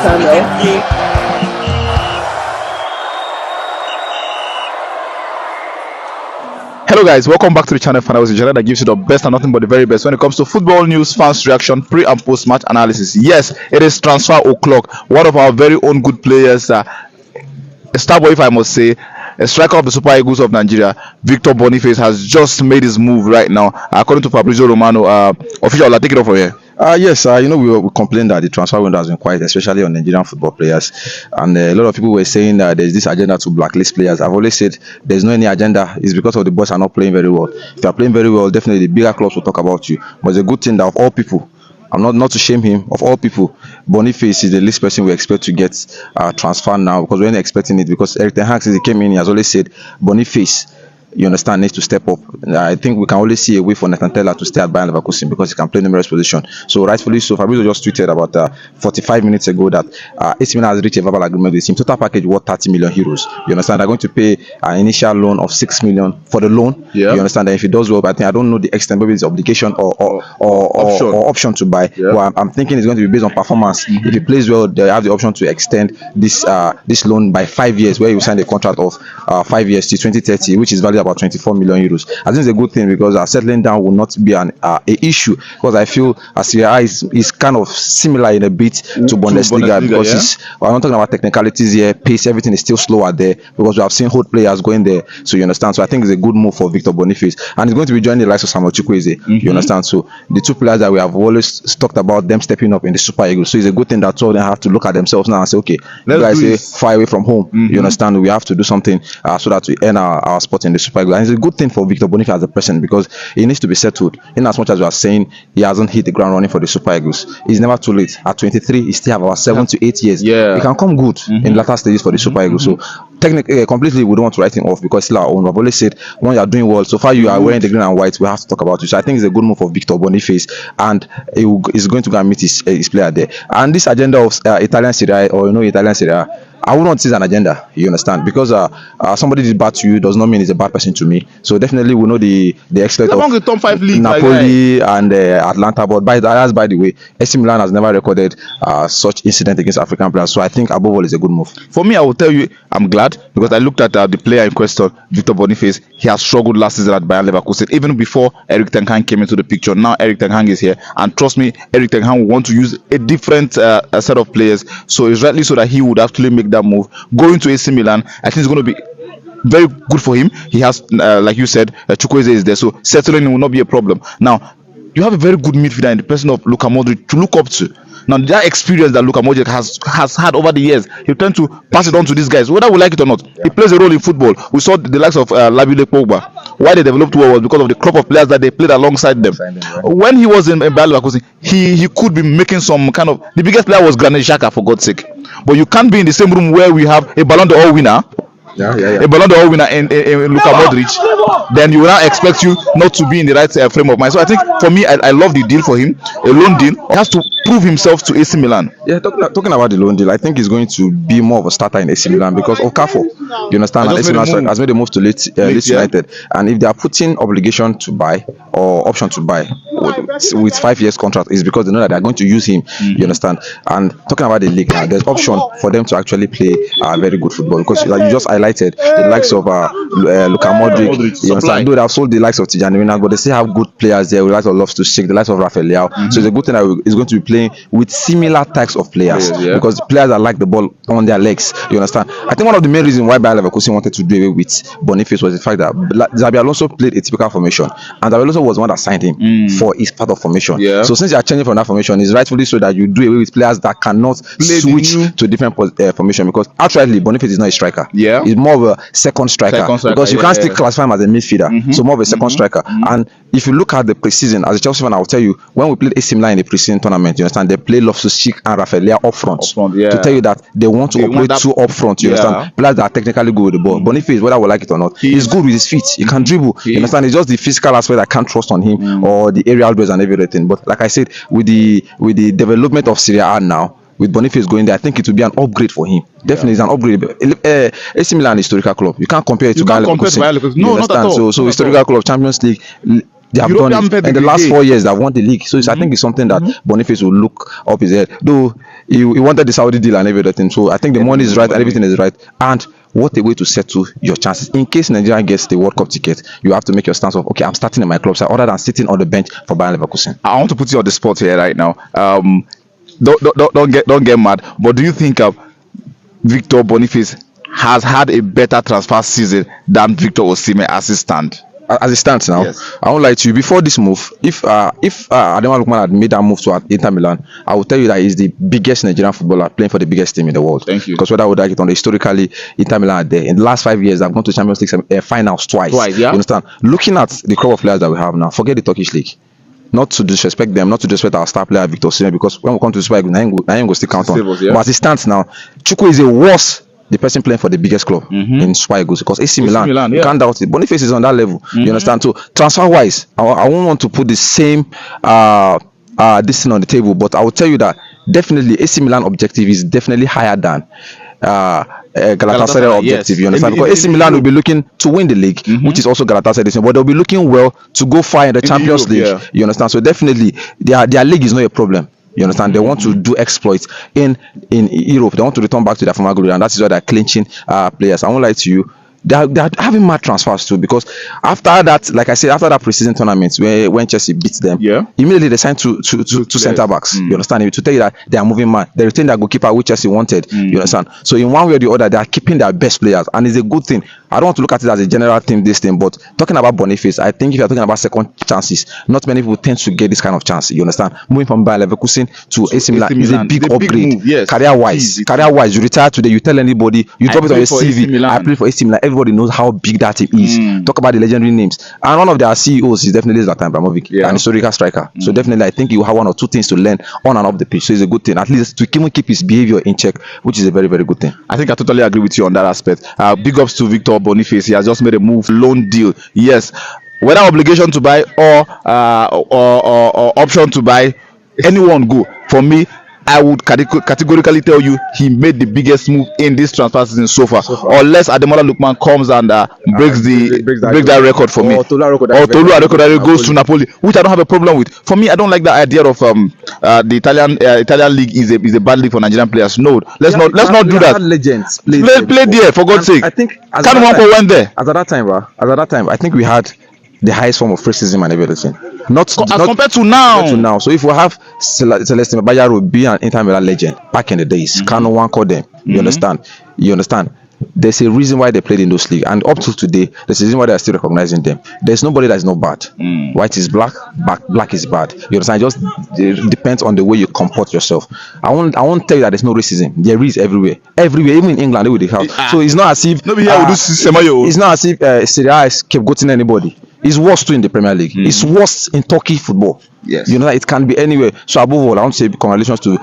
channel. Hello guys, welcome back to the channel. Finals, the channel that gives you the best and nothing but the very best when it comes to football news, fans reaction, pre and post match analysis. Yes, it is transfer o'clock. One of our very own good players, a star boy if I must say, a striker of the Super Eagles of Nigeria, Victor Boniface, has just made his move right now. According to Fabrizio Romano, official, I'll take it off from here. Yes, we complained that the transfer window has been quiet, especially on Nigerian football players. And a lot of people were saying that there's this agenda to blacklist players. I've always said there's no any agenda. It's because of the boys are not playing very well. If you are playing very well, definitely the bigger clubs will talk about you. But it's a good thing that of all people, I'm not to shame him, of all people, Boniface is the least person we expect to get transfer now, because we weren't expecting it. Because Eric Ten Hag, since he came in, he has always said Boniface, you understand, needs to step up. I think we can only see a way for Nathan Tella to stay at Bayer Leverkusen because he can play numerous positions. So rightfully so, Fabrizio just tweeted about 45 minutes ago that AC Milan has reached a verbal agreement with him. Total package worth 30 million euros. You understand? They're going to pay an initial loan of 6 million for the loan. Yeah. You understand that if he does well, but I don't know the extent, maybe it's obligation or option to buy. Yeah. Well, I'm thinking it's going to be based on performance. If he plays well, they have the option to extend this loan by 5 years, where you sign a contract of 5 years to 2030, which is valued about 24 million euros. I think it's a good thing because settling down will not be an issue, because I feel Serie A is kind of similar in a bit to Bundesliga, because we're not talking about technicalities here, pace, everything is still slower there, because we have seen old players going there. So you understand. So I think it's a good move for Victor Boniface, and he's going to be joining the likes of Samuel Chukwueze. You understand. So the two players that we have always talked about them stepping up in the Super Eagles. So it's a good thing that two of them have to look at themselves now and say, okay, you guys say far away from home. You understand. We have to do something so that we earn our spot in the Super Eagles. And it's a good thing for Victor Boniface as a person, because he needs to be settled. In as much as we are saying he hasn't hit the ground running for the Super Eagles, it's never too late. At 23, he still have about 7 to 8 years. Yeah, he can come good in latter stages for the Super Eagles. So technically, completely, we don't want to write him off, because still our own. I've always said when you are doing well, so far you are wearing the green and white, we have to talk about it. So I think it's a good move for Victor Boniface, and he's going to go and meet his player there. And this agenda of Italian Serie A, or Italian Serie A, I wouldn't see an agenda, you understand, because somebody did bad to you does not mean he's a bad person to me. So definitely we know the excellence of the top 5 league, Napoli and Atlanta, but by the way, AC Milan has never recorded such incident against African players. So I think above all is a good move. For me, I will tell you, I'm glad, because I looked at the player in question, Victor Boniface. He has struggled last season at Bayer Leverkusen, even before Eric Ten Hag came into the picture. Now Eric Ten Hag is here, and trust me, Eric Ten Hag will want to use a different set of players. So it's rightly so that he would actually make that move. Going to AC Milan, I think it's going to be very good for him. He has, like you said, Chukwueze is there, so settling will not be a problem. Now, you have a very good midfielder in the person of Luka Modric to look up to. Now, that experience that Luka Modric has had over the years, he tend to pass it on to these guys, whether we like it or not. He plays a role in football. We saw the likes of Labile Pogba. Why they developed well was because of the crop of players that they played alongside them. When he was in Bayer Leverkusen, he could be making some kind of... The biggest player was Granit Xhaka, for God's sake. But you can't be in the same room where we have a Ballon d'Or winner, a Ballon d'Or winner in Luka Modric, then you will not expect you not to be in the right frame of mind. So I think for me, I love the deal for him, a loan deal. He has to prove himself to AC Milan. Yeah, talking about the loan deal, I think he's going to be more of a starter in AC Milan because of Okafor. You understand? AC Milan has made a move to Leeds United, and if they are putting obligation to buy or option to buy with 5 years contract, is because they know that they are going to use him. You understand? And talking about the league now, there's option for them to actually play very good football, because like you just highlighted the likes of Luka Modric. You understand? Though they have sold the likes of Tijani Winner, but they still have good players there. The likes of Loftus-Cheek, the likes of Rafael Leao. So it's a good thing that he's going to be playing with similar types of players, because the players that like the ball on their legs. You understand? I think one of the main reasons why Bayer Leverkusen wanted to do away with Boniface was the fact that Xabi Alonso played a typical formation, and Xabi Alonso was the one that signed him for his part of formation. So since you are changing from that formation, it's rightfully so that you do away with players that cannot switch to different formation, because outrightly Boniface is not a striker. He's more of a second striker, because you can't still classify him as a midfielder. So more of a second striker. And if you look at the preseason, as a Chelsea fan, I will tell you, when we played AC Milan in the preseason tournament, you understand, they play Loftus-Cheek and Rafael Leao up front, to tell you that they want to operate two up front. You understand? Players that are technically good with the ball. Boniface, whether we like it or not, he's good with his feet. He can dribble. You understand? It's just the physical aspect I can't trust on him, or the aerial duels and everything. But like I said, with the development of Serie A now, with Boniface going there, I think it will be an upgrade for him. Definitely, it's an upgrade. AC Milan historical club. You can't compare it to Bayer Leverkusen. No, not at all. So historical club, Champions League. They have done it in the last 4 years. They have won the league. So I think it's something that Boniface will look up his head. Though he wanted the Saudi deal and everything. So I think the money is right and everything is right. And what a way to settle your chances. In case Nigeria gets the World Cup ticket, you have to make your stance of, okay, I'm starting in my club side, other than sitting on the bench for Bayer Leverkusen. I want to put you on the spot here right now. Don't get mad. But do you think Victor Boniface has had a better transfer season than Victor Osimhen as it stands? As it stands now, Yes. I won't lie to you. Before this move, if Ademola Lookman had made that move to Inter Milan, I will tell you that he's the biggest Nigerian footballer playing for the biggest team in the world. Thank you. Because whether I would like it on, historically, Inter Milan are there. In the last 5 years, they've gone to Champions League finals twice. Twice, yeah. You understand? Looking at the crop of players that we have now, forget the Turkish league. Not to disrespect them, not to disrespect our star player Victor Osimhen, because when we come to the Super Eagles, I ain't go still count on. Save us, yeah. But as it stands now, Chukwu is a worse the person playing for the biggest club in Super Eagles, because AC Milan, Milan, you yeah. can't doubt it. Boniface is on that level. You understand? So transfer wise, I won't want to put the same this thing on the table, but I will tell you that definitely AC Milan objective is definitely higher than Galatasaray objective. Yes. You understand? Because AC Milan will be looking to win the league, which is also Galatasaray, but they'll be looking well to go far in the Champions League. Europe, yeah. You understand? So definitely their league is not a problem. You understand? They want to do exploits in Europe. They want to return back to their former glory, and that is why they're clinching players. I won't lie to you. They're having mad transfers too, because after that, like I said, after that preseason tournament when Chelsea beat them, Yeah. immediately they signed two centre backs. You understand? To tell you that they are moving mad. They retained their goalkeeper, which Chelsea wanted. You understand? So in one way or the other, they are keeping their best players, and it's a good thing. I don't want to look at it as a general thing, this thing, but talking about Boniface, I think if you're talking about second chances, not many people tend to get this kind of chance. You understand? Moving from Bayer Leverkusen to AC Milan is a big upgrade. Move, yes. Career-wise, you retire today, you tell anybody, you drop it on play your for AC CV. Milan. I play for AC Milan. Everybody knows how big that team is. Talk about the legendary names, and one of their CEOs is definitely Zlatan Ibrahimovic, Yeah. an historical striker. So definitely, I think you have one or two things to learn on and off the pitch. So it's a good thing, at least to even keep his behavior in check, which is a very, very good thing. I think I totally agree with you on that aspect. Big ups to Victor Boniface. He has just made a move, loan deal. Yes, whether obligation to buy or option to buy, anyone go. For me, I would categorically tell you he made the biggest move in this transfer season so far. Unless Ademola Lookman comes and breaks that record for me. Or Tolu Adekoya goes to Napoli, which I don't have a problem with. For me, I don't like the idea of the Italian league is a bad league for Nigerian players. No, let's not do that. Legends Play there, for God's sake. I think Kanu Nwankwo went there. As at that time, I think we had the highest form of preseason and everything. Not Compared to now. So if we have Celestine Bayero be an Inter Milan legend back in the days, Kanu Nwankwo them. You understand? There's a reason why they played in those leagues, and up to today, there's a reason why they're still recognizing them. There's nobody that is not bad. White is black, black is bad. You understand? It depends on the way you comport yourself. I won't tell you that there's no racism. There is everywhere, even in England, they have. So it's not as if it's not as if Serie A is scapegoating anybody. It's worse too in the Premier League. It's worse in Turkey football. Yes. You know, it can be anywhere. So above all, I want to say congratulations to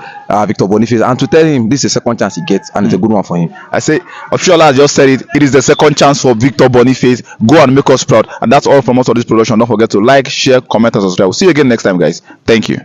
Victor Boniface, and to tell him this is a second chance he gets, and it's a good one for him. I say, Official has just said it. It is the second chance for Victor Boniface. Go and make us proud. And that's all from us on this production. Don't forget to like, share, comment, and subscribe. We'll see you again next time, guys. Thank you.